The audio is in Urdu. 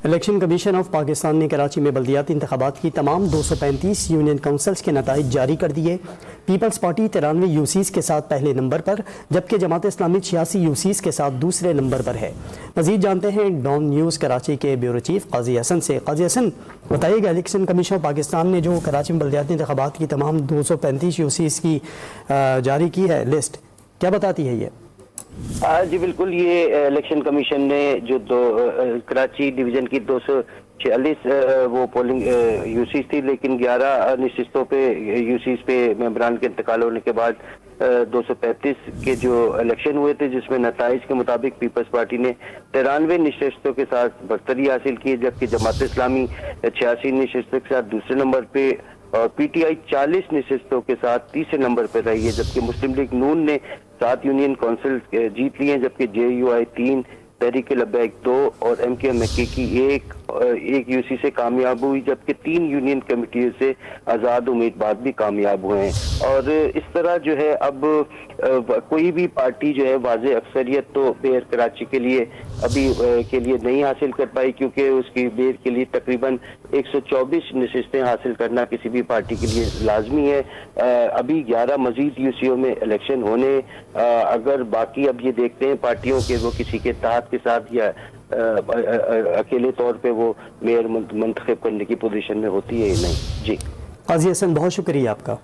الیکشن کمیشن آف پاکستان نے کراچی میں بلدیاتی انتخابات کی تمام 235 یونین کونسلز کے نتائج جاری کر دیے۔ پیپلز پارٹی 93 یوسیز کے ساتھ پہلے نمبر پر، جبکہ جماعت اسلامی 86 یوسیز کے ساتھ دوسرے نمبر پر ہے۔ مزید جانتے ہیں ڈان نیوز کراچی کے بیورو چیف قاضی حسن سے۔ قاضی حسن، بتائیے گا الیکشن کمیشن آف پاکستان نے جو کراچی میں بلدیاتی انتخابات کی تمام 235 یوسیز کی جاری کی ہے لسٹ، کیا بتاتی ہے یہ؟ جی بالکل، یہ الیکشن کمیشن نے جو کراچی ڈویژن کی 246 وہ پولنگ یوسیز تھی، لیکن 11 نشستوں پہ یوسیز پہ ممبران کے انتقال ہونے کے بعد 235 کے جو الیکشن ہوئے تھے، جس میں نتائج کے مطابق پیپلز پارٹی نے 93 نشستوں کے ساتھ برتری حاصل کی، جبکہ جماعت اسلامی 86 نشستوں کے ساتھ دوسرے نمبر پہ اور پی ٹی آئی 40 نشستوں کے ساتھ تیسرے نمبر پہ رہی ہے، جبکہ مسلم لیگ نون نے 7 یونین کونسل جیت لی ہیں، جبکہ جے یو آئی 3، تحریک لبیک 2 اور ایم کے ایم کی ایک یو سی سے کامیاب ہوئی، جبکہ 3 یونین کمیٹیوں سے آزاد امیدوار بھی کامیاب ہوئے ہیں۔ اور اس طرح جو ہے اب کوئی بھی پارٹی جو ہے واضح اکثریت تو بیر کراچی کے لیے ابھی کے لیے نہیں حاصل کر پائی، کیونکہ اس کی بیر کے لیے تقریباً 124 نشستیں حاصل کرنا کسی بھی پارٹی کے لیے لازمی ہے۔ ابھی 11 مزید یو سیوں میں الیکشن ہونے، اگر باقی اب یہ دیکھتے ہیں پارٹیوں کے وہ کسی کے اتحاد کے ساتھ یا اکیلے طور پہ وہ میئر منتخب کرنے کی پوزیشن میں ہوتی ہے یا نہیں۔ جی قاضی حسن، بہت شکریہ آپ کا۔